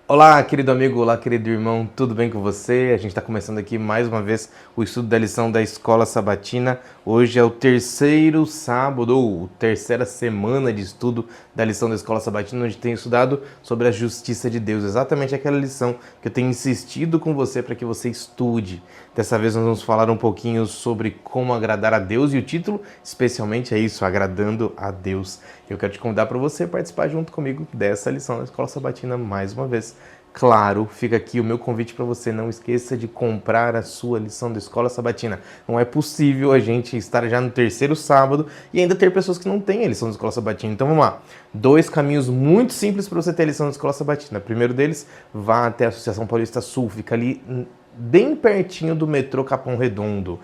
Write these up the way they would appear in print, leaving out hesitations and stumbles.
Olá, querido amigo, olá, querido irmão, tudo bem com você? A gente está começando aqui mais uma vez o estudo da lição da Escola Sabatina. Hoje é o terceiro sábado, ou terceira semana de estudo da lição da Escola Sabatina, onde tem estudado sobre a justiça de Deus. Exatamente aquela lição que eu tenho insistido com você para que você estude. Dessa vez nós vamos falar um pouquinho sobre como agradar a Deus e o título, especialmente, é isso, agradando a Deus. Eu quero te convidar para você participar junto comigo dessa lição da Escola Sabatina mais uma vez. Claro, fica aqui o meu convite para você, não esqueça de comprar a sua lição da Escola Sabatina. Não é possível a gente estar já no terceiro sábado e ainda ter pessoas que não têm a lição da Escola Sabatina. Então vamos lá, 2 caminhos muito simples para você ter a lição da Escola Sabatina. O primeiro deles, vá até a Associação Paulista Sul, fica ali bem pertinho do metrô Capão Redondo.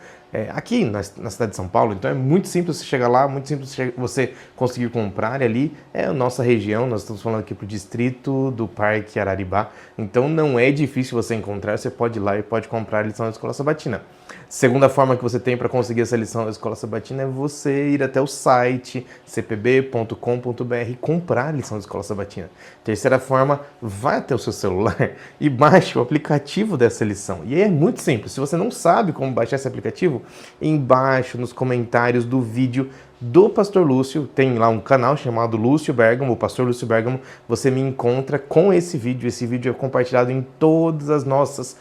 Aqui na cidade de São Paulo, então é muito simples você chegar lá, muito simples você conseguir comprar, e ali é a nossa região, nós estamos falando aqui para o distrito do Parque Araribá, então não é difícil você encontrar, você pode ir lá e pode comprar a lição da Escola Sabatina. Segunda forma que você tem para conseguir essa lição da Escola Sabatina é você ir até o site cpb.com.br e comprar a lição da Escola Sabatina. Terceira forma, vai até o seu celular e baixe o aplicativo dessa lição. E é muito simples, se você não sabe como baixar esse aplicativo, embaixo nos comentários do vídeo do Pastor Lúcio, tem lá um canal chamado Lúcio Bergamo, o Pastor Lúcio Bergamo, você me encontra com esse vídeo é compartilhado em todas as nossas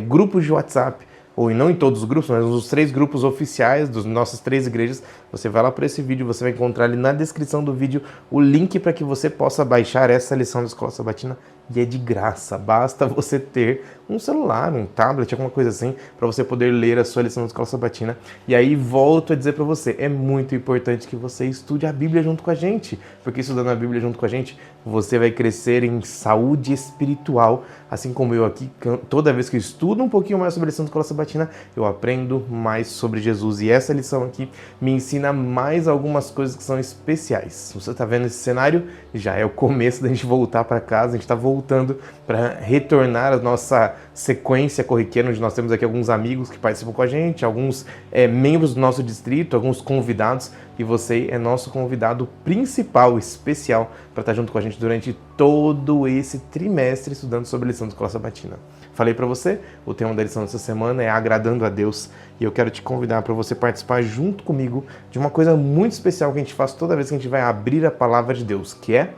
grupos de WhatsApp, ou não em todos os grupos, mas nos 3 grupos oficiais das nossas 3 igrejas. Você vai lá para esse vídeo, você vai encontrar ali na descrição do vídeo o link para que você possa baixar essa lição da Escola Sabatina, e é de graça, basta você ter um celular, um tablet, alguma coisa assim, para você poder ler a sua lição da Escola Sabatina. E aí volto a dizer para você, é muito importante que você estude a Bíblia junto com a gente, porque estudando a Bíblia junto com a gente, você vai crescer em saúde espiritual, assim como eu aqui, toda vez que eu estudo um pouquinho mais sobre a lição da Escola Sabatina, eu aprendo mais sobre Jesus, e essa lição aqui me ensina mais algumas coisas que são especiais. Você está vendo esse cenário? Já é o começo da gente voltar para casa, a gente está voltando para retornar a nossa sequência corriqueira, onde nós temos aqui alguns amigos que participam com a gente, alguns membros do nosso distrito, alguns convidados, e você é nosso convidado principal, especial, para estar junto com a gente durante todo esse trimestre estudando sobre a lição da Escola Sabatina. Falei para você, o tema da lição dessa semana é agradando a Deus, e eu quero te convidar para você participar junto comigo de uma coisa muito especial que a gente faz toda vez que a gente vai abrir a palavra de Deus, que é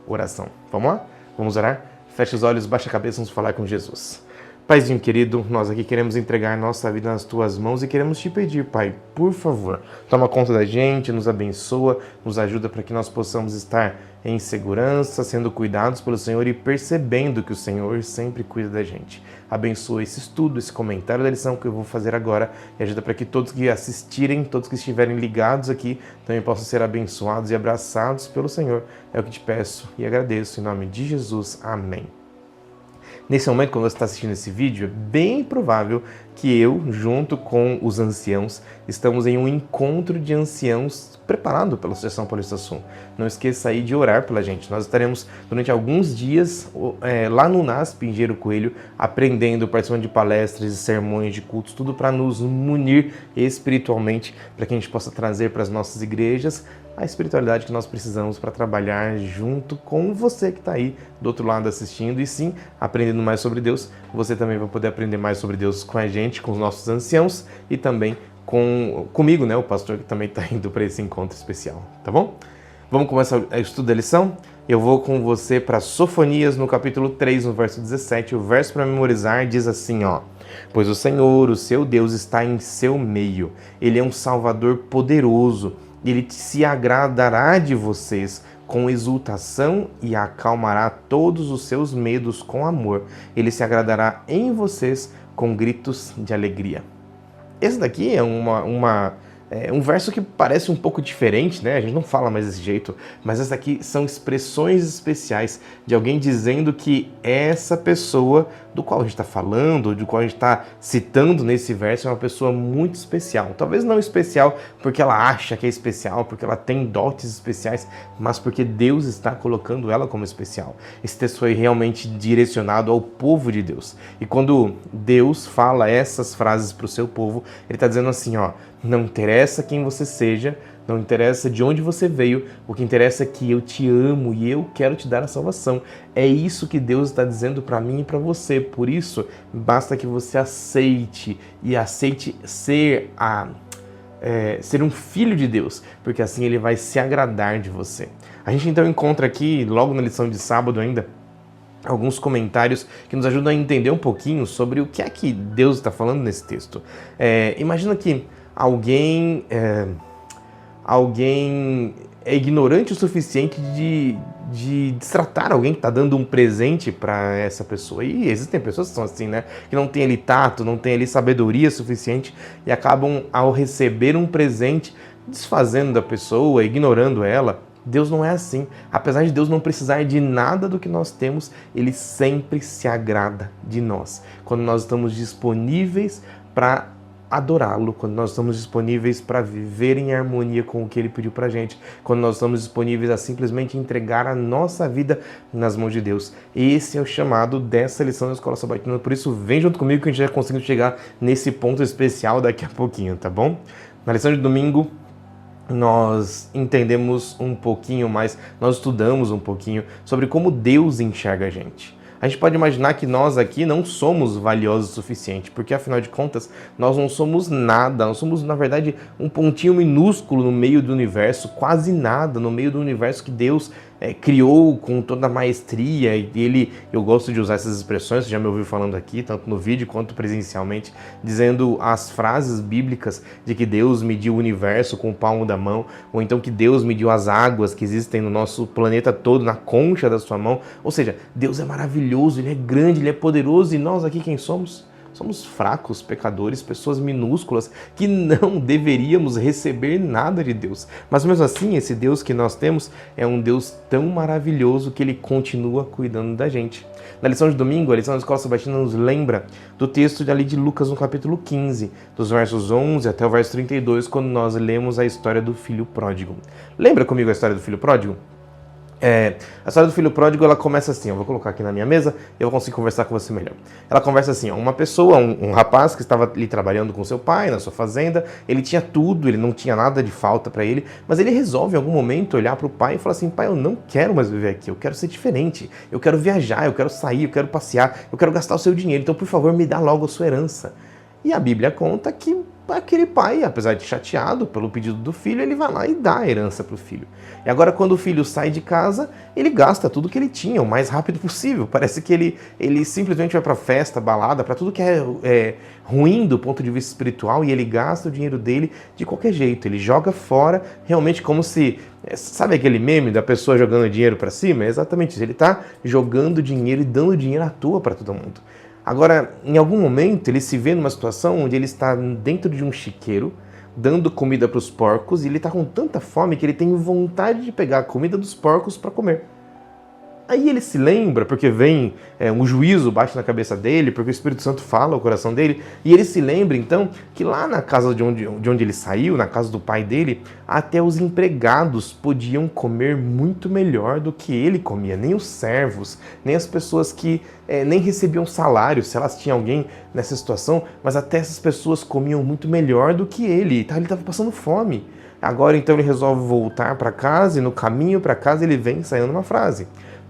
oração. Vamos lá? Vamos orar? Feche os olhos, baixa a cabeça, vamos falar com Jesus. Paizinho querido, nós aqui queremos entregar nossa vida nas Tuas mãos e queremos te pedir, Pai, por favor, toma conta da gente, nos abençoa, nos ajuda para que nós possamos estar em segurança, sendo cuidados pelo Senhor e percebendo que o Senhor sempre cuida da gente. Abençoa esse estudo, esse comentário da lição que eu vou fazer agora e ajuda para que todos que assistirem, todos que estiverem ligados aqui, também possam ser abençoados e abraçados pelo Senhor. É o que te peço e agradeço em nome de Jesus. Amém. Nesse momento, quando você está assistindo esse vídeo, é bem provável que eu, junto com os anciãos, estamos em um encontro de anciãos preparado pela Associação Paulista Sul. Não esqueça aí de orar pela gente. Nós estaremos durante alguns dias lá no NASP, em Engenheiro Coelho, aprendendo, participando de palestras, de sermões, de cultos, tudo para nos munir espiritualmente, para que a gente possa trazer para as nossas igrejas a espiritualidade que nós precisamos para trabalhar junto com você que está aí do outro lado assistindo, e sim, aprendendo mais sobre Deus. Você também vai poder aprender mais sobre Deus com a gente, com os nossos anciãos e também comigo, né, o pastor que também está indo para esse encontro especial, tá bom? Vamos começar o estudo da lição? Eu vou com você para Sofonias, no capítulo 3, no verso 17. O verso para memorizar diz assim, ó: Pois o Senhor, o seu Deus, está em seu meio. Ele é um Salvador poderoso. Ele se agradará de vocês com exultação e acalmará todos os seus medos com amor. Ele se agradará em vocês com gritos de alegria. Esse daqui é um verso que parece um pouco diferente, né? A gente não fala mais desse jeito, mas essas aqui são expressões especiais de alguém dizendo que essa pessoa do qual a gente está falando, do qual a gente está citando nesse verso, é uma pessoa muito especial. Talvez não especial porque ela acha que é especial, porque ela tem dotes especiais, mas porque Deus está colocando ela como especial. Esse texto foi realmente direcionado ao povo de Deus. E quando Deus fala essas frases para o seu povo, ele está dizendo assim, ó: Não interessa quem você seja, não interessa de onde você veio, o que interessa é que eu te amo e eu quero te dar a salvação. É isso que Deus está dizendo para mim e para você. Por isso, basta que você aceite e aceite ser um filho de Deus, porque assim Ele vai se agradar de você. A gente então encontra aqui, logo na lição de sábado ainda, alguns comentários que nos ajudam a entender um pouquinho sobre o que é que Deus está falando nesse texto. Imagina que alguém é ignorante o suficiente de destratar alguém que está dando um presente para essa pessoa. E existem pessoas que são assim, né? Que não tem ali tato, não tem ali sabedoria suficiente e acabam, ao receber um presente, desfazendo da pessoa, ignorando ela. Deus não é assim. Apesar de Deus não precisar de nada do que nós temos, Ele sempre se agrada de nós. Quando nós estamos disponíveis para adorá-lo, quando nós estamos disponíveis para viver em harmonia com o que Ele pediu para a gente, quando nós estamos disponíveis a simplesmente entregar a nossa vida nas mãos de Deus. Esse é o chamado dessa lição da Escola Sabatina. Por isso, vem junto comigo que a gente já conseguiu chegar nesse ponto especial daqui a pouquinho, tá bom? Na lição de domingo, nós entendemos um pouquinho mais, nós estudamos um pouquinho sobre como Deus enxerga a gente. A gente pode imaginar que nós aqui não somos valiosos o suficiente, porque afinal de contas nós não somos nada, nós somos na verdade um pontinho minúsculo no meio do universo, quase nada no meio do universo que Deus criou com toda a maestria. E eu gosto de usar essas expressões, você já me ouviu falando aqui, tanto no vídeo quanto presencialmente, dizendo as frases bíblicas de que Deus mediu o universo com o palmo da mão, ou então que Deus mediu as águas que existem no nosso planeta todo na concha da sua mão. Ou seja, Deus é maravilhoso, Ele é grande, Ele é poderoso, e nós aqui quem somos? Somos fracos, pecadores, pessoas minúsculas que não deveríamos receber nada de Deus. Mas mesmo assim, esse Deus que nós temos é um Deus tão maravilhoso que Ele continua cuidando da gente. Na lição de domingo, a lição da Escola Sabatina nos lembra do texto ali de Lucas no capítulo 15, dos versos 11 até o verso 32, quando nós lemos a história do filho pródigo. Lembra comigo a história do filho pródigo? A história do filho pródigo, ela começa assim, eu vou colocar aqui na minha mesa e eu vou conseguir conversar com você melhor. Ela conversa assim, uma pessoa, um rapaz que estava ali trabalhando com seu pai na sua fazenda, ele tinha tudo, ele não tinha nada de falta para ele, mas ele resolve em algum momento olhar para o pai e falar assim: pai, eu não quero mais viver aqui, eu quero ser diferente, eu quero viajar, eu quero sair, eu quero passear, eu quero gastar o seu dinheiro, então por favor me dá logo a sua herança. E a Bíblia conta que aquele pai, apesar de chateado pelo pedido do filho, ele vai lá e dá a herança para o filho. E agora quando o filho sai de casa, ele gasta tudo que ele tinha o mais rápido possível. Parece que ele simplesmente vai para festa, balada, para tudo que é ruim do ponto de vista espiritual, e ele gasta o dinheiro dele de qualquer jeito. Ele joga fora, realmente como se... Sabe aquele meme da pessoa jogando dinheiro para cima? É exatamente isso. Ele está jogando dinheiro e dando dinheiro à toa para todo mundo. Agora, em algum momento, ele se vê numa situação onde ele está dentro de um chiqueiro, dando comida para os porcos, e ele está com tanta fome que ele tem vontade de pegar a comida dos porcos para comer. Aí ele se lembra, porque vem um juízo bate na cabeça dele, porque o Espírito Santo fala ao coração dele, e ele se lembra então que lá na casa de onde ele saiu, na casa do pai dele, até os empregados podiam comer muito melhor do que ele comia, nem os servos, nem as pessoas que nem recebiam salário, se elas tinham alguém nessa situação, mas até essas pessoas comiam muito melhor do que ele estava passando fome. Agora então ele resolve voltar para casa, e no caminho para casa ele vem saindo uma frase: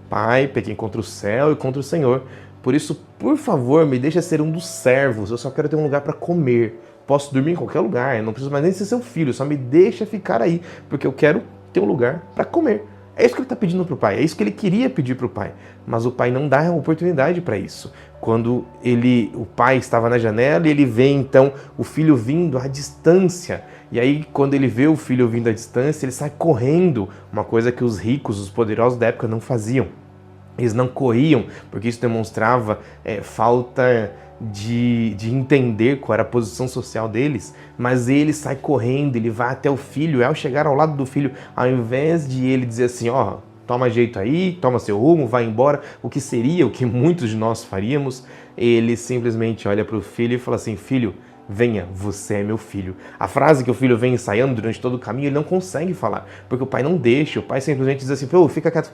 pai, pequei contra o céu e contra o Senhor. Por isso, por favor, me deixa ser um dos servos. Eu só quero ter um lugar para comer. Posso dormir em qualquer lugar. Eu não preciso mais nem ser seu filho. Só me deixa ficar aí, porque eu quero ter um lugar para comer. É isso que ele está pedindo para o pai. É isso que ele queria pedir para o pai. Mas o pai não dá a oportunidade para isso. Quando o pai estava na janela e ele vê então o filho vindo à distância. E aí, quando ele vê o filho vindo à distância, ele sai correndo, uma coisa que os ricos, os poderosos da época não faziam. Eles não corriam, porque isso demonstrava falta de entender qual era a posição social deles, mas ele sai correndo, ele vai até o filho, e ao chegar ao lado do filho, ao invés de ele dizer assim, ó, toma jeito aí, toma seu rumo, vai embora, o que muitos de nós faríamos, ele simplesmente olha para o filho e fala assim: filho, venha, você é meu filho. A frase que o filho vem ensaiando durante todo o caminho, ele não consegue falar, porque o pai não deixa, o pai simplesmente diz assim, pô, fica quieto,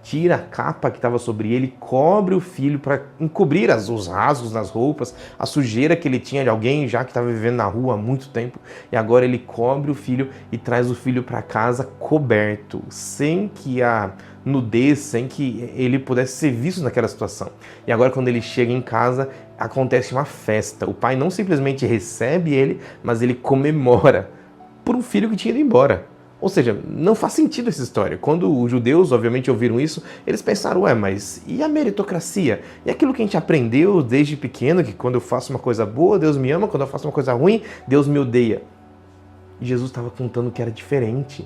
tira a capa que estava sobre ele, cobre o filho para encobrir os rasgos nas roupas, a sujeira que ele tinha de alguém já que estava vivendo na rua há muito tempo, e agora ele cobre o filho e traz o filho para casa coberto, sem que a nudez, sem que ele pudesse ser visto naquela situação. E agora quando ele chega em casa, acontece uma festa. O pai não simplesmente recebe ele, mas ele comemora por um filho que tinha ido embora. Ou seja, não faz sentido essa história. Quando os judeus, obviamente, ouviram isso, eles pensaram, ué, mas e a meritocracia? E aquilo que a gente aprendeu desde pequeno, que quando eu faço uma coisa boa, Deus me ama, quando eu faço uma coisa ruim, Deus me odeia. E Jesus estava contando que era diferente.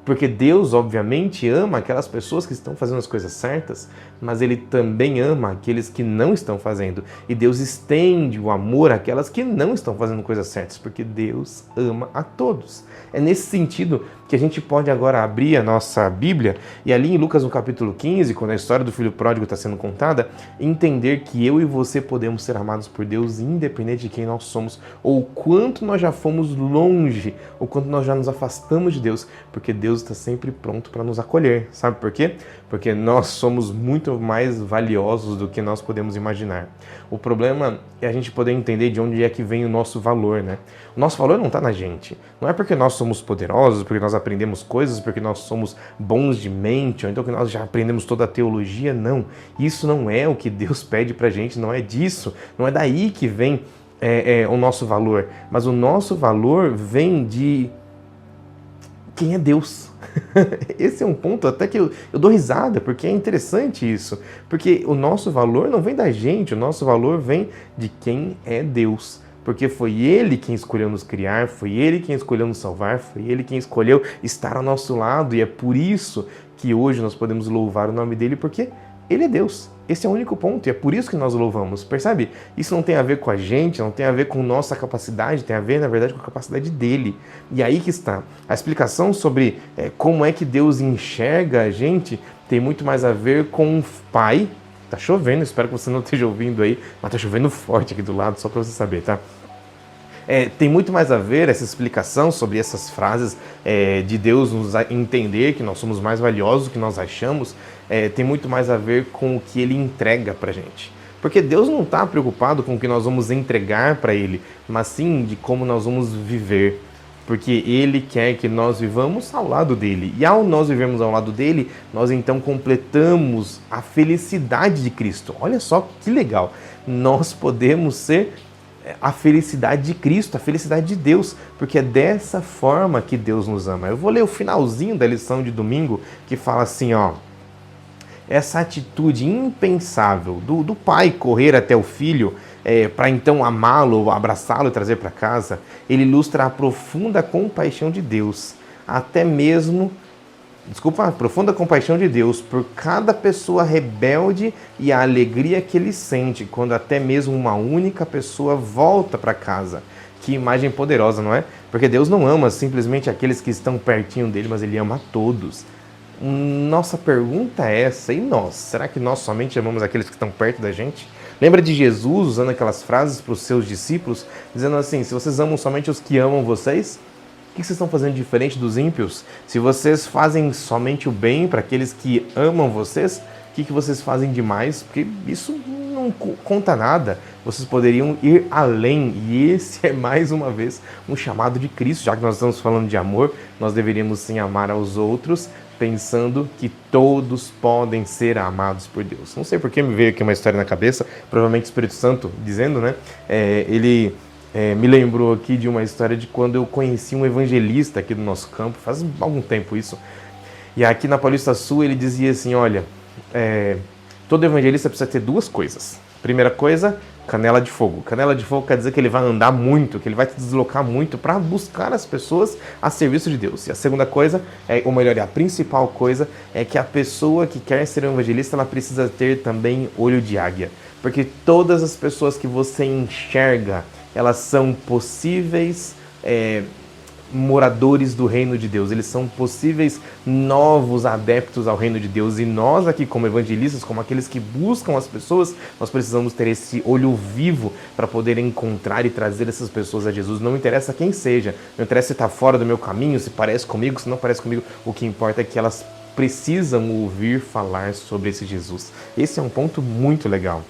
Porque Deus, obviamente, ama aquelas pessoas que estão fazendo as coisas certas, mas Ele também ama aqueles que não estão fazendo. E Deus estende o amor àquelas que não estão fazendo coisas certas, porque Deus ama a todos. É nesse sentido que a gente pode agora abrir a nossa Bíblia e ali em Lucas no capítulo 15, quando a história do filho pródigo está sendo contada, entender que eu e você podemos ser amados por Deus independente de quem nós somos, ou quanto nós já fomos longe, ou quanto nós já nos afastamos de Deus, porque Deus está sempre pronto para nos acolher. Sabe por quê? Porque nós somos muito mais valiosos do que nós podemos imaginar. O problema é a gente poder entender de onde é que vem o nosso valor, né? O nosso valor não está na gente. Não é porque nós somos poderosos, porque nós aprendemos coisas, porque nós somos bons de mente, ou então que nós já aprendemos toda a teologia. Não. Isso não é o que Deus pede pra gente, não é disso. Não é daí que vem o nosso valor. Mas o nosso valor vem de quem é Deus. Esse é um ponto até que eu dou risada, porque é interessante isso. Porque o nosso valor não vem da gente, o nosso valor vem de quem é Deus. Porque foi Ele quem escolheu nos criar, foi Ele quem escolheu nos salvar, foi Ele quem escolheu estar ao nosso lado. E é por isso que hoje nós podemos louvar o nome dEle, porque Ele é Deus. Esse é o único ponto e é por isso que nós louvamos. Percebe? Isso não tem a ver com a gente, não tem a ver com nossa capacidade, tem a ver, na verdade, com a capacidade dEle. E aí que está. A explicação sobre como é que Deus enxerga a gente tem muito mais a ver com o Pai. Tá chovendo, espero que você não esteja ouvindo aí, mas tá chovendo forte aqui do lado, só para você saber, tá? Tem muito mais a ver essa explicação sobre essas frases de Deus nos entender que nós somos mais valiosos do que nós achamos, tem muito mais a ver com o que Ele entrega pra gente. Porque Deus não está preocupado com o que nós vamos entregar para Ele, mas sim de como nós vamos viver. Porque Ele quer que nós vivamos ao lado dEle. E ao nós vivermos ao lado dEle, nós então completamos a felicidade de Cristo. Olha só que legal! Nós podemos ser a felicidade de Cristo, a felicidade de Deus, porque é dessa forma que Deus nos ama. Eu vou ler o finalzinho da lição de domingo, que fala assim, ó: essa atitude impensável do pai correr até o filho para então amá-lo, abraçá-lo e trazer para casa, ele ilustra a profunda compaixão de Deus, a profunda compaixão de Deus por cada pessoa rebelde e a alegria que ele sente quando até mesmo uma única pessoa volta para casa. Que imagem poderosa, não é? Porque Deus não ama simplesmente aqueles que estão pertinho dele, mas Ele ama a todos. Nossa pergunta é essa, e nós? Será que nós somente amamos aqueles que estão perto da gente? Lembra de Jesus usando aquelas frases para os seus discípulos, dizendo assim, se vocês amam somente os que amam vocês, o que vocês estão fazendo diferente dos ímpios? Se vocês fazem somente o bem para aqueles que amam vocês, o que vocês fazem demais? Porque isso não conta nada. Vocês poderiam ir além. E esse é, mais uma vez, um chamado de Cristo. Já que nós estamos falando de amor, nós deveríamos sim amar aos outros, pensando que todos podem ser amados por Deus. Não sei por que me veio aqui uma história na cabeça, provavelmente o Espírito Santo dizendo, né? Ele me lembrou aqui de uma história de quando eu conheci um evangelista aqui do nosso campo, faz algum tempo isso. E aqui na Paulista Sul ele dizia assim, olha, todo evangelista precisa ter duas coisas. Primeira coisa, canela de fogo. Canela de fogo quer dizer que ele vai andar muito, que ele vai se deslocar muito para buscar as pessoas a serviço de Deus. E a segunda coisa, ou melhor, a principal coisa, é que a pessoa que quer ser um evangelista, ela precisa ter também olho de águia. Porque todas as pessoas que você enxerga, elas são possíveis moradores do reino de Deus, eles são possíveis novos adeptos ao reino de Deus, e nós aqui como evangelistas, como aqueles que buscam as pessoas, nós precisamos ter esse olho vivo para poder encontrar e trazer essas pessoas a Jesus. Não interessa quem seja, não interessa se está fora do meu caminho, se parece comigo, se não parece comigo, o que importa é que elas precisam ouvir falar sobre esse Jesus. Esse é um ponto muito legal.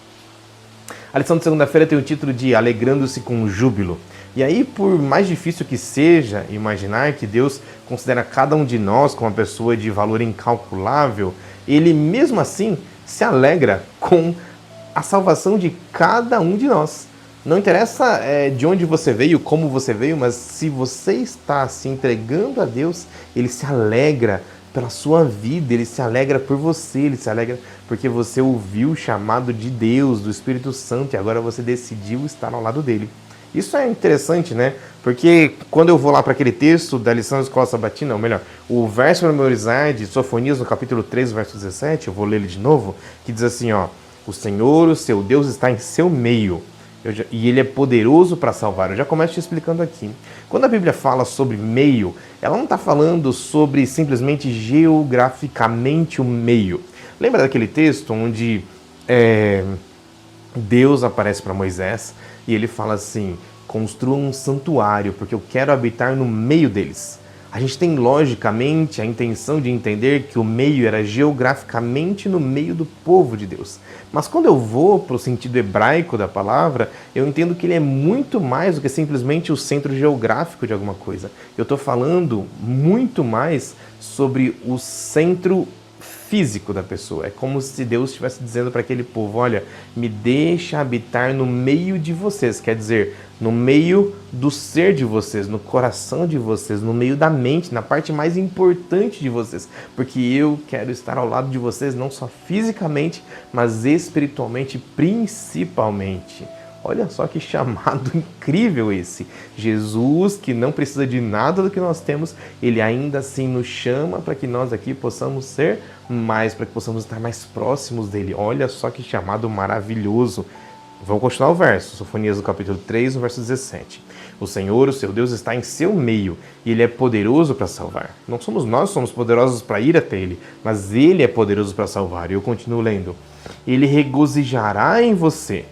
A lição de segunda-feira tem o título de Alegrando-se com Júbilo. E aí, por mais difícil que seja imaginar que Deus considera cada um de nós como uma pessoa de valor incalculável, Ele mesmo assim se alegra com a salvação de cada um de nós. Não interessa de onde você veio, como você veio, mas se você está se entregando a Deus, Ele se alegra pela sua vida, Ele se alegra por você, Ele se alegra porque você ouviu o chamado de Deus, do Espírito Santo, e agora você decidiu estar ao lado dele. Isso é interessante, né? Porque quando eu vou lá para aquele texto da lição da Escola Sabatina, ou melhor, o verso para memorizar de Sofonias, no capítulo 3, verso 17, eu vou ler ele de novo, que diz assim, ó: o Senhor, o seu Deus, está em seu meio, e Ele é poderoso para salvar. Eu já começo te explicando aqui. Quando a Bíblia fala sobre meio, ela não está falando sobre simplesmente geograficamente o meio. Lembra daquele texto onde Deus aparece para Moisés e ele fala assim: construa um santuário, porque eu quero habitar no meio deles. A gente tem logicamente a intenção de entender que o meio era geograficamente no meio do povo de Deus. Mas quando eu vou para o sentido hebraico da palavra, eu entendo que ele é muito mais do que simplesmente o centro geográfico de alguma coisa. Eu estou falando muito mais sobre o centro físico da pessoa. É como se Deus estivesse dizendo para aquele povo: olha, me deixa habitar no meio de vocês, quer dizer, no meio do ser de vocês, no coração de vocês, no meio da mente, na parte mais importante de vocês, porque eu quero estar ao lado de vocês não só fisicamente, mas espiritualmente principalmente. Olha só que chamado incrível esse. Jesus, que não precisa de nada do que nós temos, ele ainda assim nos chama para que nós aqui possamos ser mais, para que possamos estar mais próximos dele. Olha só que chamado maravilhoso. Vamos continuar o verso, Sofonias do capítulo 3, no verso 17. O Senhor, o seu Deus, está em seu meio e Ele é poderoso para salvar. Não somos nós que somos poderosos para ir até Ele, mas Ele é poderoso para salvar. E eu continuo lendo. Ele regozijará em você.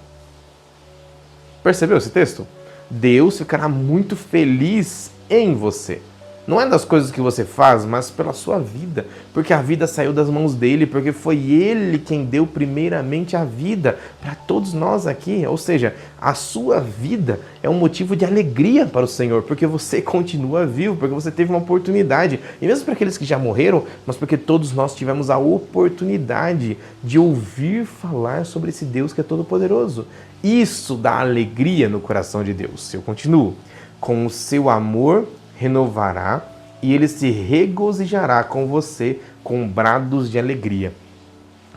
Percebeu esse texto? Deus ficará muito feliz em você. Não é das coisas que você faz, mas pela sua vida. Porque a vida saiu das mãos dele, porque foi ele quem deu primeiramente a vida para todos nós aqui. Ou seja, a sua vida é um motivo de alegria para o Senhor, porque você continua vivo, porque você teve uma oportunidade. E mesmo para aqueles que já morreram, mas porque todos nós tivemos a oportunidade de ouvir falar sobre esse Deus que é todo-poderoso. Isso dá alegria no coração de Deus. Eu continuo. Com o seu amor renovará e ele se regozijará com você com brados de alegria.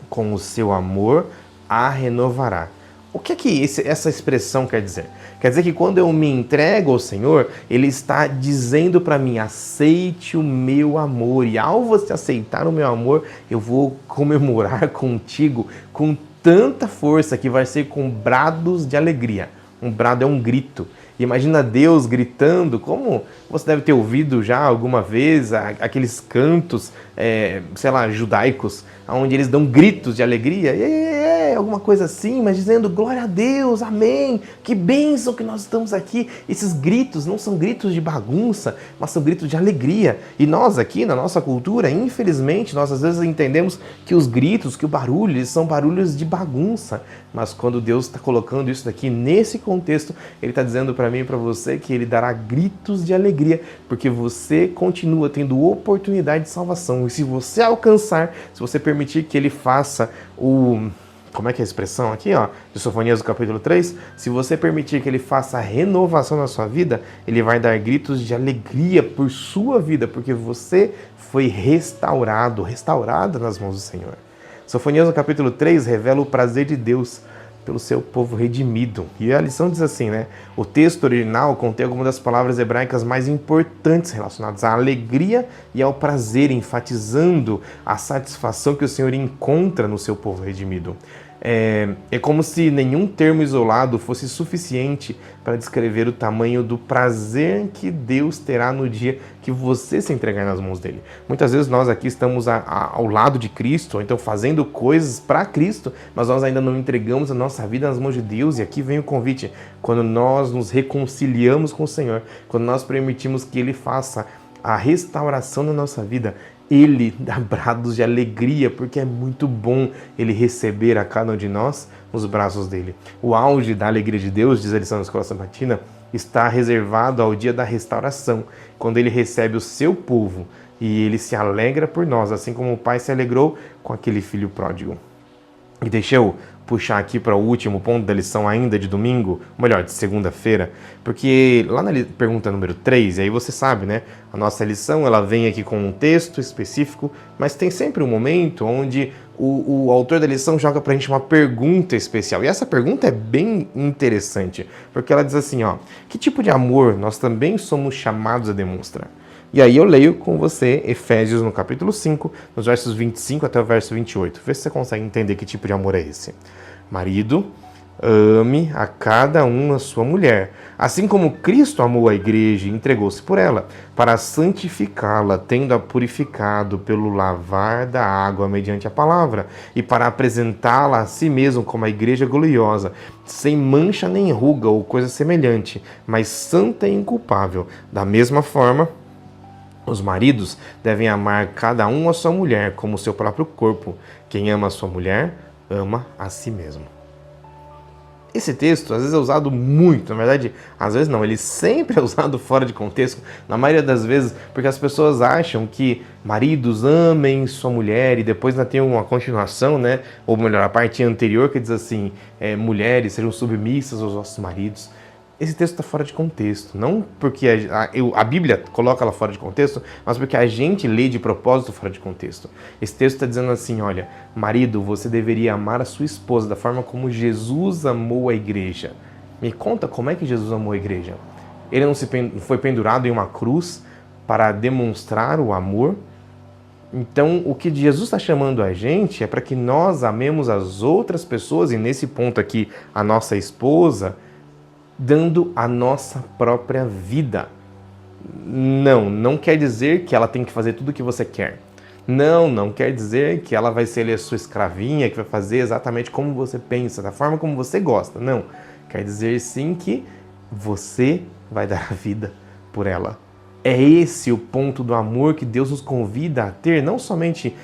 Com o seu amor a renovará. O que é que essa expressão quer dizer? Quer dizer que quando eu me entrego ao Senhor, Ele está dizendo para mim: aceite o meu amor. E ao você aceitar o meu amor, eu vou comemorar contigo com tanta força que vai ser com brados de alegria. Um brado é um grito. Imagina Deus gritando, como você deve ter ouvido já alguma vez aqueles cantos, judaicos, onde eles dão gritos de alegria, alguma coisa assim, mas dizendo glória a Deus, amém, que bênção que nós estamos aqui. Esses gritos não são gritos de bagunça, mas são gritos de alegria. E nós aqui, na nossa cultura, infelizmente, nós às vezes entendemos que os gritos, que o barulho, eles são barulhos de bagunça. Mas quando Deus está colocando isso daqui nesse contexto, Ele está dizendo para mim e para você que Ele dará gritos de alegria, porque você continua tendo oportunidade de salvação. E se você alcançar, se você permitir que Ele faça como é que é a expressão aqui, ó, de Sofonias do capítulo 3? Se você permitir que Ele faça a renovação na sua vida, Ele vai dar gritos de alegria por sua vida, porque você foi restaurada nas mãos do Senhor. Sofonias no capítulo 3 revela o prazer de Deus pelo seu povo redimido. E a lição diz assim, né? O texto original contém algumas das palavras hebraicas mais importantes relacionadas à alegria e ao prazer, enfatizando a satisfação que o Senhor encontra no seu povo redimido. É como se nenhum termo isolado fosse suficiente para descrever o tamanho do prazer que Deus terá no dia que você se entregar nas mãos dele. Muitas vezes nós aqui estamos ao lado de Cristo, ou então fazendo coisas para Cristo, mas nós ainda não entregamos a nossa vida nas mãos de Deus. E aqui vem o convite: quando nós nos reconciliamos com o Senhor, quando nós permitimos que Ele faça a restauração da nossa vida, Ele dá brados de alegria, porque é muito bom Ele receber a cada um de nós nos braços dele. O auge da alegria de Deus, diz a lição da Escola Sabatina, está reservado ao dia da restauração, quando Ele recebe o seu povo e Ele se alegra por nós, assim como o Pai se alegrou com aquele filho pródigo. E deixa eu puxar aqui para o último ponto da lição ainda de domingo, ou melhor, de segunda-feira, porque lá na pergunta número 3, e aí você sabe, né? A nossa lição, ela vem aqui com um texto específico, mas tem sempre um momento onde o autor da lição joga para a gente uma pergunta especial. E essa pergunta é bem interessante, porque ela diz assim, ó: que tipo de amor nós também somos chamados a demonstrar? E aí eu leio com você Efésios no capítulo 5, nos versos 25 até o verso 28. Vê se você consegue entender que tipo de amor é esse. Marido, ame a cada um a sua mulher, assim como Cristo amou a igreja e entregou-se por ela, para santificá-la, tendo-a purificado pelo lavar da água mediante a palavra, e para apresentá-la a si mesmo como a igreja gloriosa, sem mancha nem ruga ou coisa semelhante, mas santa e inculpável. Da mesma forma, os maridos devem amar cada um a sua mulher como o seu próprio corpo. Quem ama a sua mulher, ama a si mesmo. Esse texto às vezes é usado muito, na verdade, às vezes não, ele sempre é usado fora de contexto, na maioria das vezes, porque as pessoas acham que maridos amem sua mulher e depois ainda tem uma continuação, né? Ou melhor, a parte anterior que diz assim, mulheres sejam submissas aos vossos maridos. Esse texto está fora de contexto, não porque a Bíblia coloca ela fora de contexto, mas porque a gente lê de propósito fora de contexto. Esse texto está dizendo assim, olha, marido, você deveria amar a sua esposa da forma como Jesus amou a igreja. Me conta como é que Jesus amou a igreja. Ele não foi pendurado em uma cruz para demonstrar o amor? Então, o que Jesus está chamando a gente é para que nós amemos as outras pessoas, e nesse ponto aqui, a nossa esposa, dando a nossa própria vida. Não quer dizer que ela tem que fazer tudo o que você quer. Não quer dizer que ela vai ser a sua escravinha, que vai fazer exatamente como você pensa, da forma como você gosta. Não. Quer dizer sim que você vai dar a vida por ela. É esse o ponto do amor que Deus nos convida a ter, não somente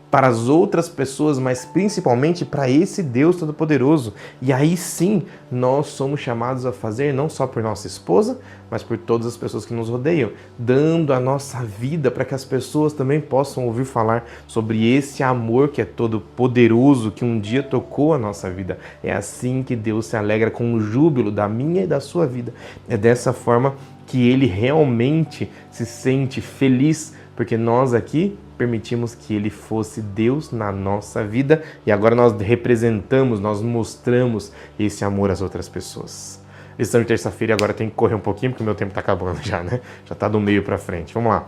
para as outras pessoas, mas principalmente para esse Deus Todo-Poderoso. E aí sim, nós somos chamados a fazer não só por nossa esposa, mas por todas as pessoas que nos rodeiam, dando a nossa vida para que as pessoas também possam ouvir falar sobre esse amor que é todo-poderoso, que um dia tocou a nossa vida. É assim que Deus se alegra com o júbilo da minha e da sua vida. É dessa forma que Ele realmente se sente feliz, porque nós aqui permitimos que Ele fosse Deus na nossa vida e agora nós representamos, nós mostramos esse amor às outras pessoas. Lição de terça-feira, agora tem que correr um pouquinho porque o meu tempo está acabando já, né? Já está do meio para frente. Vamos lá.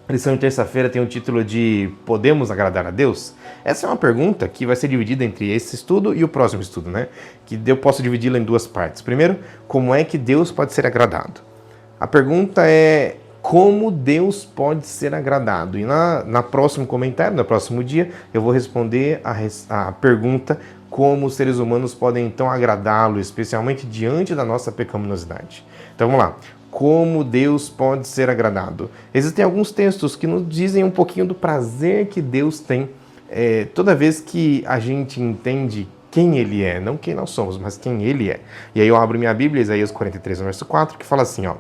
A lição de terça-feira tem o título de Podemos agradar a Deus? Essa é uma pergunta que vai ser dividida entre esse estudo e o próximo estudo, né? Que eu posso dividi-la em duas partes. Primeiro, como é que Deus pode ser agradado? A pergunta é: como Deus pode ser agradado? E na próximo comentário, no próximo dia, eu vou responder a pergunta: como os seres humanos podem então agradá-lo, especialmente diante da nossa pecaminosidade. Então vamos lá. Como Deus pode ser agradado? Existem alguns textos que nos dizem um pouquinho do prazer que Deus tem toda vez que a gente entende quem Ele é, não quem nós somos, mas quem Ele é. E aí eu abro minha Bíblia, Isaías 43, verso 4, que fala assim, ó: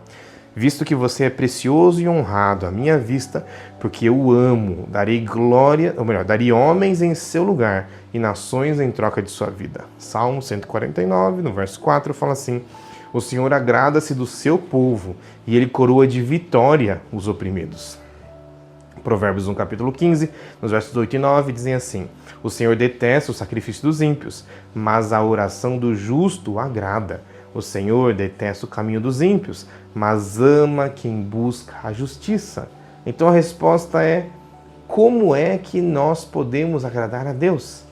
visto que você é precioso e honrado à minha vista, porque eu o amo, darei glória, ou melhor, darei homens em seu lugar e nações em troca de sua vida. Salmo 149, no verso 4, fala assim: o Senhor agrada-se do seu povo e Ele coroa de vitória os oprimidos. Provérbios 1, capítulo 15, nos versos 8 e 9, dizem assim: o Senhor detesta o sacrifício dos ímpios, mas a oração do justo o agrada. O Senhor detesta o caminho dos ímpios, mas ama quem busca a justiça. Então a resposta é: como é que nós podemos agradar a Deus?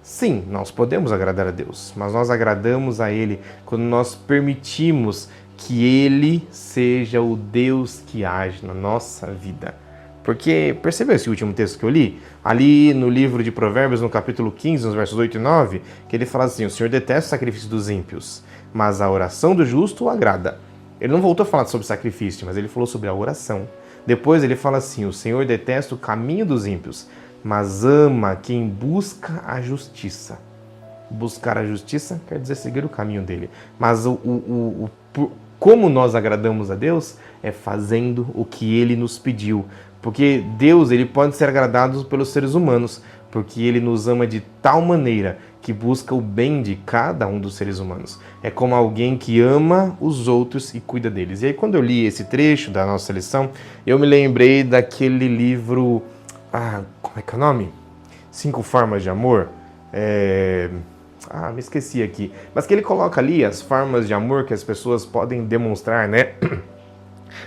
Sim, nós podemos agradar a Deus, mas nós agradamos a Ele quando nós permitimos que Ele seja o Deus que age na nossa vida. Porque, percebeu esse último texto que eu li? Ali no livro de Provérbios, no capítulo 15, nos versos 8 e 9, que ele fala assim: o Senhor detesta o sacrifício dos ímpios, mas a oração do justo o agrada. Ele não voltou a falar sobre sacrifício, mas ele falou sobre a oração. Depois ele fala assim: o Senhor detesta o caminho dos ímpios, mas ama quem busca a justiça. Buscar a justiça quer dizer seguir o caminho dele. Mas como nós agradamos a Deus é fazendo o que ele nos pediu. Porque Deus, ele pode ser agradado pelos seres humanos, porque ele nos ama de tal maneira que busca o bem de cada um dos seres humanos. É como alguém que ama os outros e cuida deles. E aí, quando eu li esse trecho da nossa lição, eu me lembrei daquele livro... como é que é o nome? 5 Formas de Amor. Me esqueci aqui. Mas que ele coloca ali as formas de amor que as pessoas podem demonstrar, né?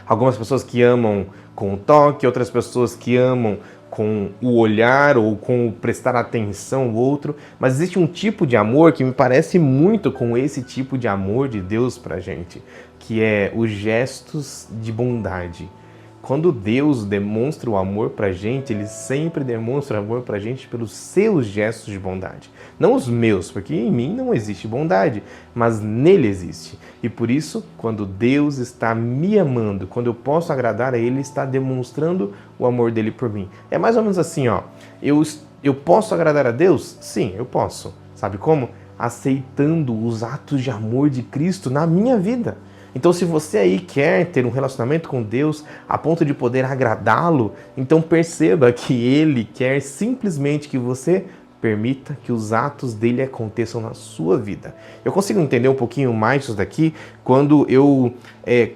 Algumas pessoas que amam com o toque, outras pessoas que amam com o olhar ou com o prestar atenção ao outro. Mas existe um tipo de amor que me parece muito com esse tipo de amor de Deus pra gente, que é os gestos de bondade. Quando Deus demonstra o amor pra gente, Ele sempre demonstra amor pra gente pelos seus gestos de bondade. Não os meus, porque em mim não existe bondade, mas nele existe. E por isso, quando Deus está me amando, quando eu posso agradar a Ele, Ele está demonstrando o amor dele por mim. É mais ou menos assim, ó. Eu posso agradar a Deus? Sim, eu posso. Sabe como? Aceitando os atos de amor de Cristo na minha vida. Então, se você aí quer ter um relacionamento com Deus a ponto de poder agradá-lo, então perceba que Ele quer simplesmente que você permita que os atos dele aconteçam na sua vida. Eu consigo entender um pouquinho mais isso daqui quando eu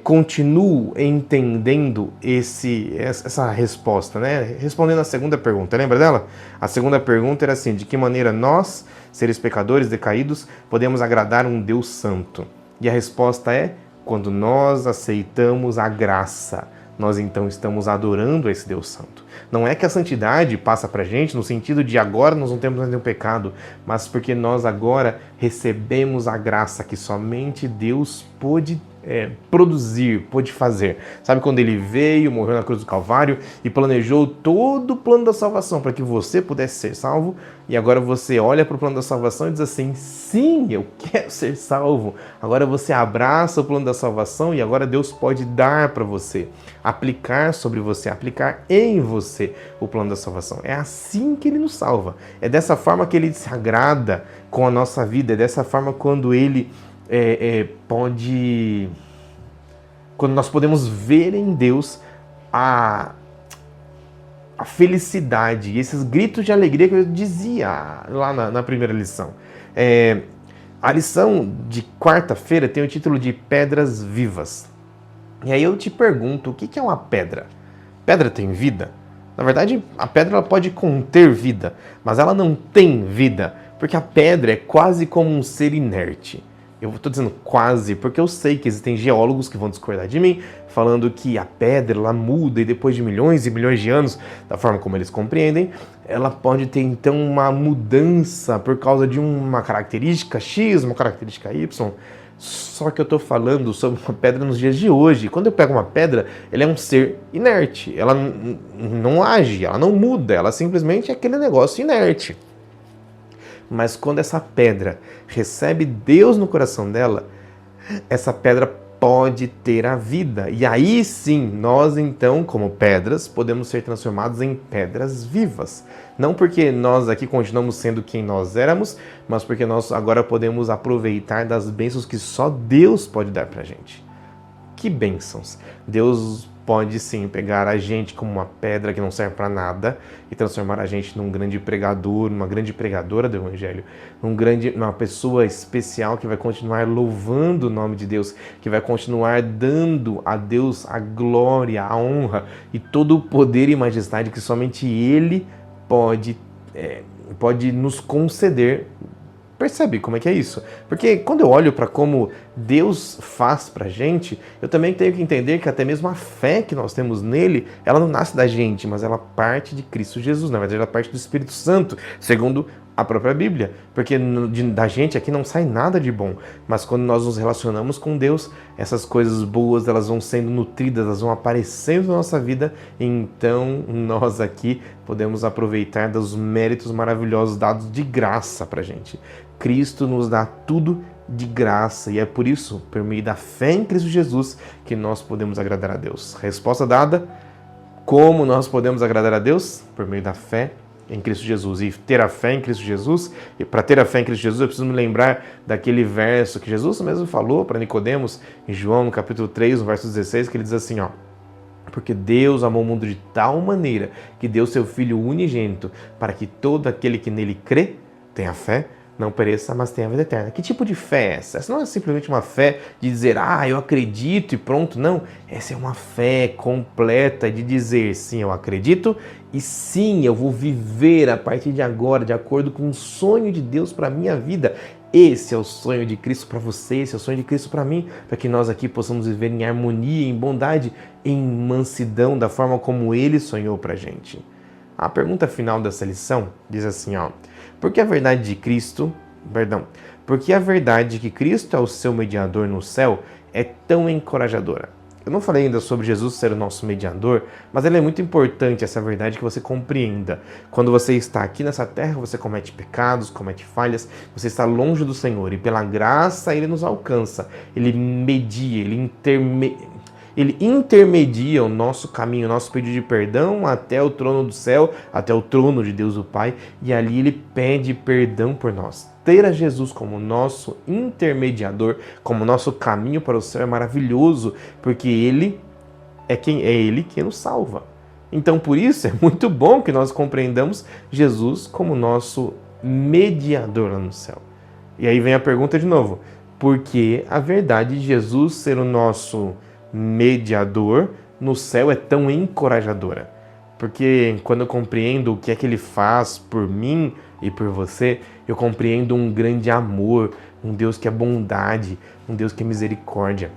continuo entendendo essa resposta, né? Respondendo a segunda pergunta, lembra dela? A segunda pergunta era assim: de que maneira nós, seres pecadores decaídos, podemos agradar um Deus santo? E a resposta é: quando nós aceitamos a graça, nós então estamos adorando esse Deus Santo. Não é que a santidade passa pra gente no sentido de agora nós não temos mais nenhum pecado, mas porque nós agora recebemos a graça que somente Deus pôde produzir, pôde fazer. Sabe quando Ele veio, morreu na cruz do Calvário e planejou todo o plano da salvação para que você pudesse ser salvo, e agora você olha para o plano da salvação e diz assim: sim, eu quero ser salvo. Agora você abraça o plano da salvação e agora Deus pode dar para você, aplicar sobre você, aplicar em você o plano da salvação. É assim que Ele nos salva. É dessa forma que Ele se agrada com a nossa vida. É dessa forma quando Ele quando nós podemos ver em Deus a felicidade e esses gritos de alegria que eu dizia lá na primeira lição. A lição de quarta-feira tem o título de Pedras Vivas. E aí eu te pergunto, o que é uma pedra? Pedra tem vida? Na verdade, a pedra ela pode conter vida, mas ela não tem vida, porque a pedra é quase como um ser inerte. Eu estou dizendo quase porque eu sei que existem geólogos que vão discordar de mim, falando que a pedra ela muda e depois de milhões e milhões de anos, da forma como eles compreendem, ela pode ter então uma mudança por causa de uma característica X, uma característica Y. Só que eu estou falando sobre uma pedra nos dias de hoje. Quando eu pego uma pedra, ela é um ser inerte, ela não age, ela não muda, ela simplesmente é aquele negócio inerte. Mas quando essa pedra recebe Deus no coração dela, essa pedra pode ter a vida. E aí sim, nós então, como pedras, podemos ser transformados em pedras vivas. Não porque nós aqui continuamos sendo quem nós éramos, mas porque nós agora podemos aproveitar das bênçãos que só Deus pode dar pra gente. Que bênçãos! Deus pode sim pegar a gente como uma pedra que não serve para nada e transformar a gente num grande pregador, numa grande pregadora do Evangelho, uma pessoa especial que vai continuar louvando o nome de Deus, que vai continuar dando a Deus a glória, a honra e todo o poder e majestade que somente Ele pode nos conceder. Percebe como é que é isso? Porque quando eu olho para como Deus faz pra gente, eu também tenho que entender que até mesmo a fé que nós temos nele, ela não nasce da gente, mas ela parte de Cristo Jesus. Na verdade, ela parte do Espírito Santo, segundo a própria Bíblia, porque da gente aqui não sai nada de bom, mas quando nós nos relacionamos com Deus, essas coisas boas elas vão sendo nutridas, elas vão aparecendo na nossa vida, e então nós aqui podemos aproveitar dos méritos maravilhosos dados de graça pra gente. Cristo nos dá tudo de graça, e é por isso, por meio da fé em Cristo Jesus, que nós podemos agradar a Deus. Resposta dada: como nós podemos agradar a Deus? Por meio da fé em Cristo Jesus. E ter a fé em Cristo Jesus, e para ter a fé em Cristo Jesus, eu preciso me lembrar daquele verso que Jesus mesmo falou para Nicodemos, em João, no capítulo 3, no verso 16, que ele diz assim, ó: porque Deus amou o mundo de tal maneira que deu seu Filho unigênito, para que todo aquele que nele crê, tenha fé, não pereça, mas tenha a vida eterna. Que tipo de fé é essa? Essa não é simplesmente uma fé de dizer, eu acredito e pronto. Não, essa é uma fé completa de dizer, sim, eu acredito e sim, eu vou viver a partir de agora, de acordo com o sonho de Deus para a minha vida. Esse é o sonho de Cristo para você, esse é o sonho de Cristo para mim, para que nós aqui possamos viver em harmonia, em bondade, em mansidão, da forma como Ele sonhou para a gente. A pergunta final dessa lição diz assim, porque a verdade de Cristo, porque a verdade que Cristo é o seu mediador no céu é tão encorajadora. Eu não falei ainda sobre Jesus ser o nosso mediador, mas ela é muito importante, essa verdade, que você compreenda. Quando você está aqui nessa terra, você comete pecados, comete falhas, você está longe do Senhor e pela graça Ele nos alcança. Ele media, Ele intermedia o nosso caminho, o nosso pedido de perdão até o trono do céu, até o trono de Deus o Pai, e ali Ele pede perdão por nós. Ter a Jesus como nosso intermediador, como nosso caminho para o céu é maravilhoso, porque Ele é Ele quem nos salva. Então, por isso, é muito bom que nós compreendamos Jesus como nosso mediador lá no céu. E aí vem a pergunta de novo, por que a verdade de Jesus ser o nosso mediador no céu é tão encorajadora? Porque quando eu compreendo o que é que Ele faz por mim e por você, eu compreendo um grande amor, um Deus que é bondade, um Deus que é misericórdia,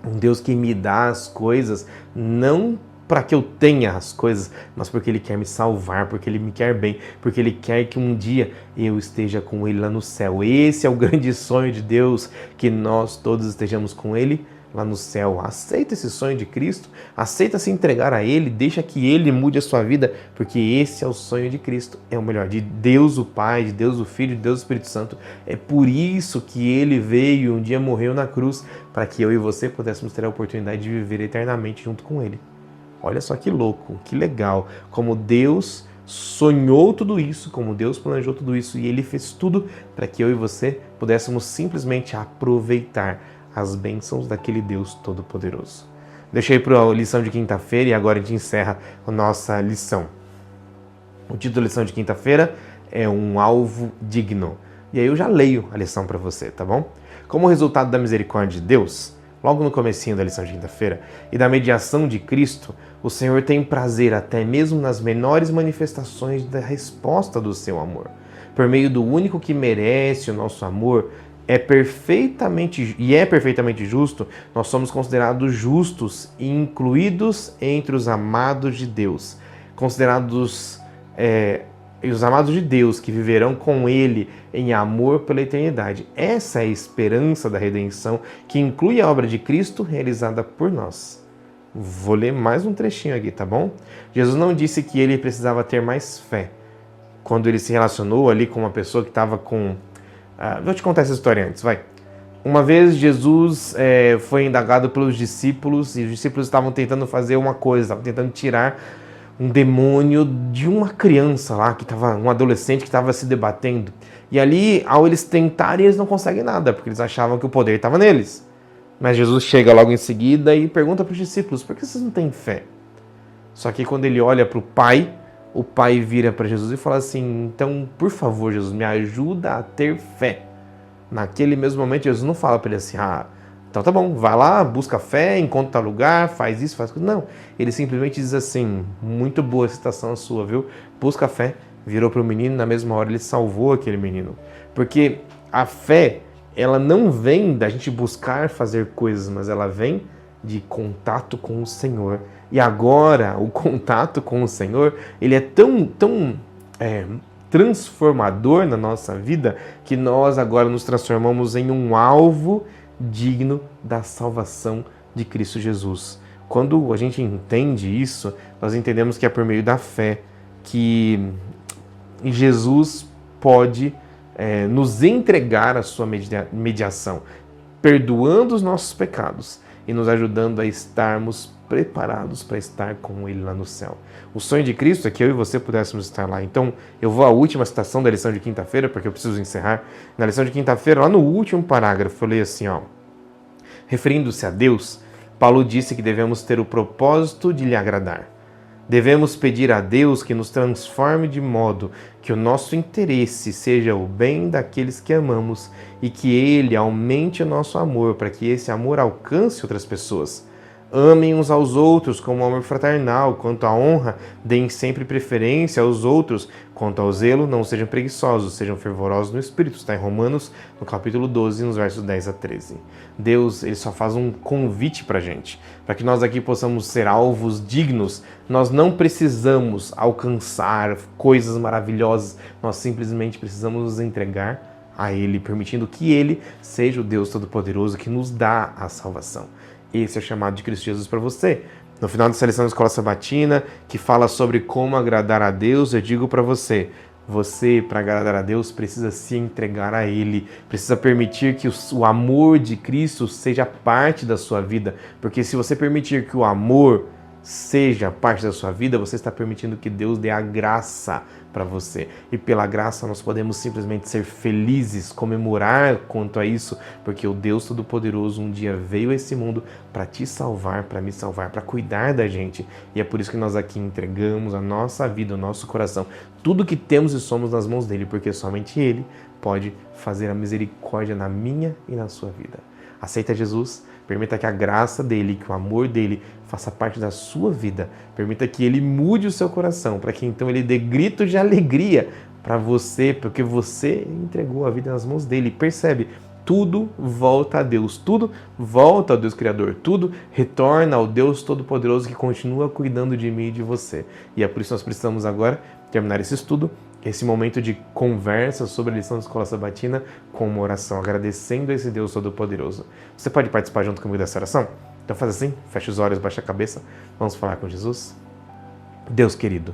um Deus que me dá as coisas, não para que eu tenha as coisas, mas porque Ele quer me salvar, porque Ele me quer bem, porque Ele quer que um dia eu esteja com Ele lá no céu. Esse é o grande sonho de Deus, que nós todos estejamos com Ele lá no céu. Aceita esse sonho de Cristo, aceita se entregar a Ele, deixa que Ele mude a sua vida, porque esse é o sonho de Cristo, é o melhor, de Deus o Pai, de Deus o Filho, de Deus o Espírito Santo. É por isso que Ele veio, um dia morreu na cruz, para que eu e você pudéssemos ter a oportunidade de viver eternamente junto com Ele. Olha só que louco, que legal, como Deus sonhou tudo isso, como Deus planejou tudo isso, e Ele fez tudo para que eu e você pudéssemos simplesmente aproveitar as bênçãos daquele Deus Todo-Poderoso. Deixei para a lição de quinta-feira e agora a gente encerra a nossa lição. O título da lição de quinta-feira é Um Alvo Digno. E aí eu já leio a lição para você, tá bom? Como resultado da misericórdia de Deus, logo no comecinho da lição de quinta-feira, e da mediação de Cristo, o Senhor tem prazer até mesmo nas menores manifestações da resposta do seu amor. Por meio do único que merece o nosso amor, é perfeitamente justo, nós somos considerados justos e incluídos entre os amados de Deus. Considerados os amados de Deus que viverão com Ele em amor pela eternidade. Essa é a esperança da redenção que inclui a obra de Cristo realizada por nós. Vou ler mais um trechinho aqui, tá bom? Jesus não disse que ele precisava ter mais fé. Quando ele se relacionou ali com uma pessoa que estava com... vou te contar essa história antes, vai. Uma vez Jesus foi indagado pelos discípulos e os discípulos estavam tentando fazer uma coisa, estavam tentando tirar um demônio de uma criança lá, um adolescente que estava se debatendo. E ali, ao eles tentarem, eles não conseguem nada, porque eles achavam que o poder estava neles. Mas Jesus chega logo em seguida e pergunta para os discípulos, por que vocês não têm fé? Só que quando ele olha para o pai vira para Jesus e fala assim, então, por favor, Jesus, me ajuda a ter fé. Naquele mesmo momento, Jesus não fala para ele assim, então tá bom, vai lá, busca fé, encontra tal lugar, faz isso, faz aquilo. Não, ele simplesmente diz assim, muito boa a citação sua, viu? Busca fé, virou para o menino, na mesma hora ele salvou aquele menino. Porque a fé, ela não vem da gente buscar fazer coisas, mas ela vem de contato com o Senhor. E agora, o contato com o Senhor, ele é tão transformador na nossa vida que nós agora nos transformamos em um alvo digno da salvação de Cristo Jesus. Quando a gente entende isso, nós entendemos que é por meio da fé que Jesus pode nos entregar a sua mediação, perdoando os nossos pecados e nos ajudando a estarmos preparados para estar com Ele lá no céu. O sonho de Cristo é que eu e você pudéssemos estar lá. Então, eu vou à última citação da lição de quinta-feira, porque eu preciso encerrar. Na lição de quinta-feira, lá no último parágrafo, eu leio assim, referindo-se a Deus, Paulo disse que devemos ter o propósito de lhe agradar. Devemos pedir a Deus que nos transforme de modo que o nosso interesse seja o bem daqueles que amamos e que Ele aumente o nosso amor para que esse amor alcance outras pessoas. Amem uns aos outros como amor fraternal. Quanto à honra, deem sempre preferência aos outros. Quanto ao zelo, não sejam preguiçosos, sejam fervorosos no Espírito. Está em Romanos, no capítulo 12, nos versos 10 a 13. Deus, Ele só faz um convite para a gente, para que nós aqui possamos ser alvos dignos. Nós não precisamos alcançar coisas maravilhosas, nós simplesmente precisamos nos entregar a Ele, permitindo que Ele seja o Deus Todo-Poderoso que nos dá a salvação. Esse é o chamado de Cristo Jesus para você. No final dessa lição da Escola Sabatina, que fala sobre como agradar a Deus, eu digo para você, para agradar a Deus, precisa se entregar a Ele, precisa permitir que o amor de Cristo seja parte da sua vida, porque se você permitir que o amor seja parte da sua vida, você está permitindo que Deus dê a graça para você. E pela graça nós podemos simplesmente ser felizes, comemorar quanto a isso, porque o Deus Todo-Poderoso um dia veio a esse mundo para te salvar, para me salvar, para cuidar da gente. E é por isso que nós aqui entregamos a nossa vida, o nosso coração, tudo que temos e somos nas mãos dele, porque somente Ele pode fazer a misericórdia na minha e na sua vida. Aceita Jesus, permita que a graça dele, que o amor dele faça parte da sua vida. Permita que ele mude o seu coração, para que então ele dê gritos de alegria para você, porque você entregou a vida nas mãos dele. Percebe? Tudo volta a Deus, tudo volta ao Deus Criador, tudo retorna ao Deus Todo-Poderoso que continua cuidando de mim e de você. E é por isso que nós precisamos agora terminar esse estudo, esse momento de conversa sobre a lição da Escola Sabatina com uma oração, agradecendo a esse Deus Todo-Poderoso. Você pode participar junto comigo dessa oração? Então faz assim, fecha os olhos, baixa a cabeça, vamos falar com Jesus. Deus querido,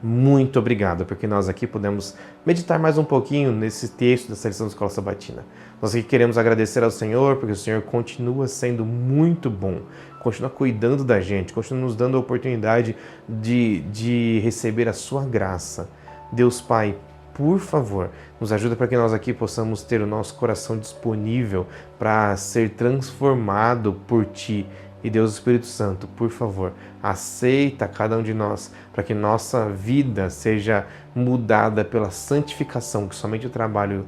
muito obrigado, porque nós aqui podemos meditar mais um pouquinho nesse texto dessa lição da Escola Sabatina. Nós aqui queremos agradecer ao Senhor, porque o Senhor continua sendo muito bom, continua cuidando da gente, continua nos dando a oportunidade de receber a sua graça. Deus Pai, por favor, nos ajuda para que nós aqui possamos ter o nosso coração disponível para ser transformado por Ti. E Deus Espírito Santo, por favor, aceita cada um de nós para que nossa vida seja mudada pela santificação que somente o trabalho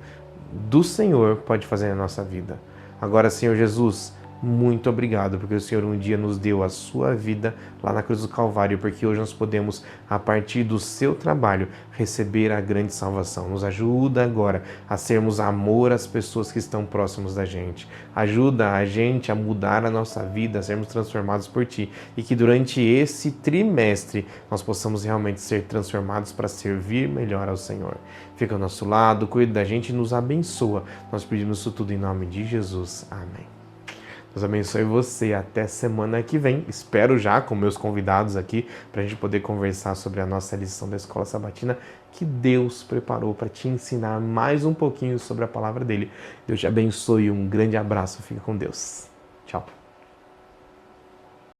do Senhor pode fazer na nossa vida. Agora, Senhor Jesus, muito obrigado, porque o Senhor um dia nos deu a sua vida lá na cruz do Calvário, porque hoje nós podemos, a partir do seu trabalho, receber a grande salvação. Nos ajuda agora a sermos amor às pessoas que estão próximas da gente. Ajuda a gente a mudar a nossa vida, a sermos transformados por Ti. E que durante esse trimestre nós possamos realmente ser transformados para servir melhor ao Senhor. Fica ao nosso lado, cuida da gente e nos abençoa. Nós pedimos isso tudo em nome de Jesus. Amém. Deus abençoe você. Até semana que vem. Espero já com meus convidados aqui para a gente poder conversar sobre a nossa lição da Escola Sabatina que Deus preparou para te ensinar mais um pouquinho sobre a palavra dele. Deus te abençoe. Um grande abraço. Fica com Deus. Tchau.